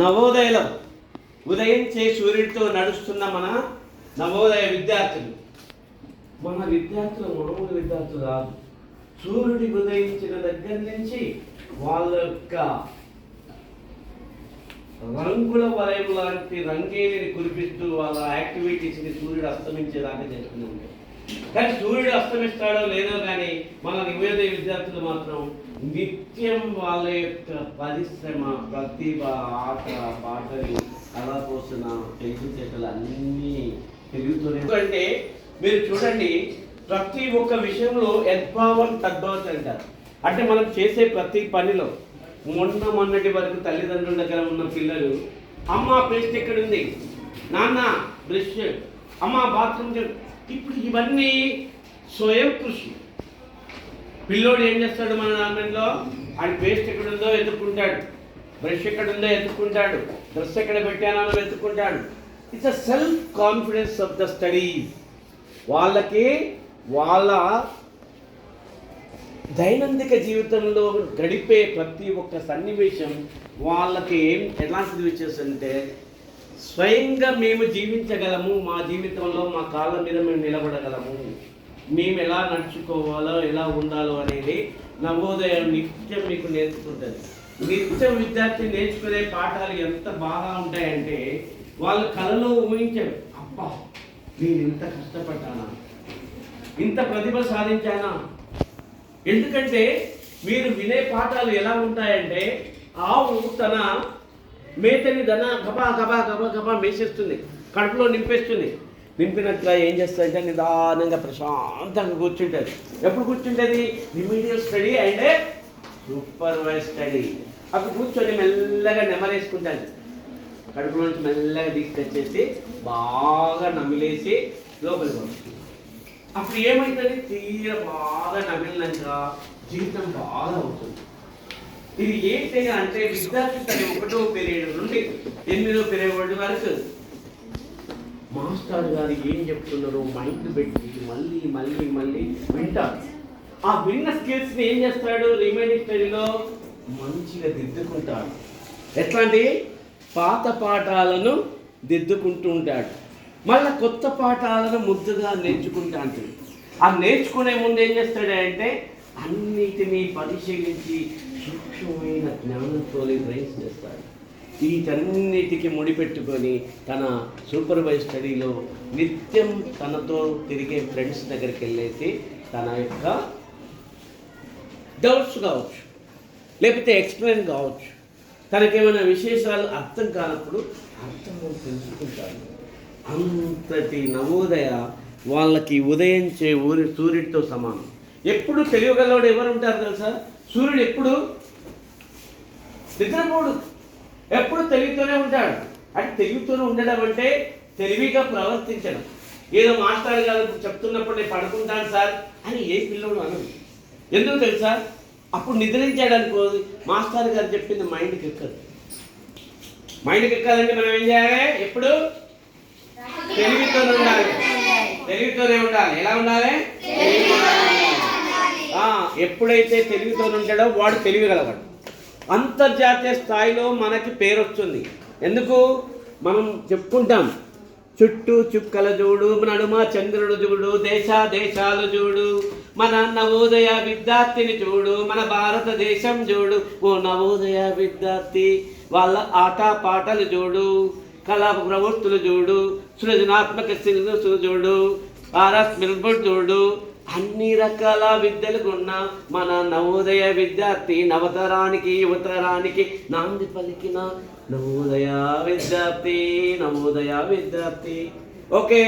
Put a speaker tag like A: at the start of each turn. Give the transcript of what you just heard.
A: నవోదయలో ఉదయించే సూర్యుడితో నడుస్తున్న మన నవోదయ విద్యార్థులు. మన విద్యార్థులు మామూలు విద్యార్థులు కాదు. సూర్యుడి ఉదయించిన దగ్గర నుంచి వాళ్ళ యొక్క రంగుల వలయం లాంటి రంగేలిని కురిపిస్తూ వాళ్ళ యాక్టివిటీస్ని సూర్యుడు అస్తమించేదాకా చేస్తున్నాం. కానీ సూర్యుడు అస్తమిస్తాడో లేదో కానీ మన నవోదయ విద్యార్థులు మాత్రం నిత్యం వాళ్ళ యొక్క పరిశ్రమ, ప్రతిభ, ఆట పాటలు, కళాపోషణ, తెలివితేటలు అన్నీ పెరుగుతూనే. అంటే మీరు చూడండి, ప్రతి ఒక్క విషయంలో యద్భావం తద్భావం అంటారు. అంటే మనం చేసే ప్రతి పనిలో మొన్నటి వరకు తల్లిదండ్రుల దగ్గర ఉన్న పిల్లలు, అమ్మ పేస్ట్ ఎక్కడుంది, నాన్న బ్రష్, అమ్మ బాత్రూమ్. ఇప్పుడు ఇవన్నీ స్వయం కృషి. పిల్లోడు ఏం చేస్తాడు, మన నాన్నలో ఆయన పేస్ట్ ఎక్కడుందో ఎత్తుక్కుంటాడు, బ్రష్ ఎక్కడుందో ఎత్తుక్కుంటాడు, డ్రెస్ ఎక్కడ పెట్టానో వెతుక్కుంటాడు. It's a self confidence of the studies. వాళ్ళకి వాళ్ళ దైనందిక జీవితంలో గడిపే ప్రతి ఒక్క సన్నివేశం వాళ్ళకి ఎలాంటిది వచ్చేస్తుంటే, స్వయంగా మేము జీవించగలము, మా జీవితంలో మా కాళ్ళ మీద మేము నిలబడగలము, మేము ఎలా నడుచుకోవాలో ఎలా ఉండాలో అనేది నవోదయం నిత్యం మీకు నేర్చుకుంటుంది. నిత్యం విద్యార్థి నేర్చుకునే పాఠాలు ఎంత బాగా ఉంటాయంటే, వాళ్ళ కళలో ఊహించారు, అబ్బా నేను ఇంత కష్టపడ్డానా, ఇంత ప్రతిభ సాధించానా. ఎందుకంటే మీరు వినే పాఠాలు ఎలా ఉంటాయంటే, ఆవు తన మేతని గబా గబా గబా గబా మేసేస్తుంది, కడుపులో నింపేస్తుంది. నింపినట్లా ఏం చేస్తుందంటే నిదానంగా ప్రశాంతంగా కూర్చుంటుంది. ఎప్పుడు కూర్చుంటుంది? Remedial study and supervise study. అప్పుడు కూర్చొని మెల్లగా నెమరేసుకుంటాను. కడుపులో నుంచి మెల్లగా తీసుకొచ్చేసి బాగా నమిలేసి లోపలికి వస్తుంది. అప్పుడు ఏమవుతుంది? తీర బాగా నమిలినాక జీవితం బాగా అవుతుంది. ఇది ఏంటి అంటే, విద్యార్థి తన 1వ పీరియడ్ నుండి 8వ పీరియడ్ వరకు మాస్టర్ గారు ఏం చెప్తున్నారో మైండ్ పెట్టి మళ్ళీ మళ్ళీ మళ్ళీ వింటారు. ఆ విన్న స్కిల్స్ని ఏం చేస్తాడు, రిమైనింగ్ స్టడీలో మంచిగా దిద్దుకుంటాడు. ఎట్లాంటి పాత పాఠాలను దిద్దుకుంటూ ఉంటాడు, మళ్ళీ కొత్త పాఠాలను ముద్దుగా నేర్చుకుంటా అంటాడు. ఆ నేర్చుకునే ముందు ఏం చేస్తాడంటే, అన్నిటినీ పరిశీలించి సూక్ష్మమైన జ్ఞానంతో గ్రహించి చేస్తాడు. వీటన్నిటికీ ముడిపెట్టుకొని తన సూపర్వైజ్ స్టడీలో నిత్యం తనతో తిరిగే ఫ్రెండ్స్ దగ్గరికి వెళ్ళేసి తన యొక్క డౌట్స్ కావచ్చు, లేకపోతే ఎక్స్ప్లెయిన్ కావచ్చు, తనకేమైనా విశేషాలు అర్థం కానప్పుడు అర్థం తెలుసుకుంటాడు. అంతటి నవోదయ వాళ్ళకి ఉదయించే సూర్యుడితో సమానం. ఎప్పుడు తెలియగలవాడు ఎవరు ఉంటారు తెలుసా? సూర్యుడు ఎప్పుడు నిద్రపోడు, ఎప్పుడు తెలివితోనే ఉంటాడు. అంటే తెలివితోనే ఉండడం అంటే తెలివిగా ప్రవర్తించడం. ఏదో మాస్టర్ గారు చెప్తున్నప్పుడు నేను పడుకుంటాను సార్ అని ఏ పిల్లడు అనదు. ఎందుకు తెలుసా? అప్పుడు నిద్రించాడనుకో, మాస్టర్ గారు చెప్పింది మైండ్కి ఎక్కదు. మైండ్కి ఎక్కాలంటే మనం ఏం చేయాలి? ఎప్పుడు తెలివితోనే ఉండాలి, తెలివితోనే ఉండాలి. ఎలా ఉండాలి? ఎప్పుడైతే తెలివితో ఉంటాడో వాడు తెలివిగలవాడు. అంతర్జాతీయ స్థాయిలో మనకి పేరు వస్తుంది. ఎందుకు? మనం చెప్పుకుంటాం, చుట్టూ చుక్కల చూడు, నడుమ చంద్రుడు చూడు, దేశాలు చూడు, మన నవోదయ విద్యార్థిని చూడు, మన భారతదేశం చూడు. ఓ నవోదయ విద్యార్థి, వాళ్ళ ఆట పాటలు చూడు, కళా ప్రవృత్తులు చూడు, సృజనాత్మక శిల్లు చూడు, ఆరాస్మిల్బుడ్ చూడు. అన్ని రకాల విద్యలకు ఉన్న మన నవోదయ విద్యార్థి నవతరానికి యువతరానికి నాంది పలికిన నవోదయ విద్యార్థి, నవోదయ విద్యార్థి. ఓకే.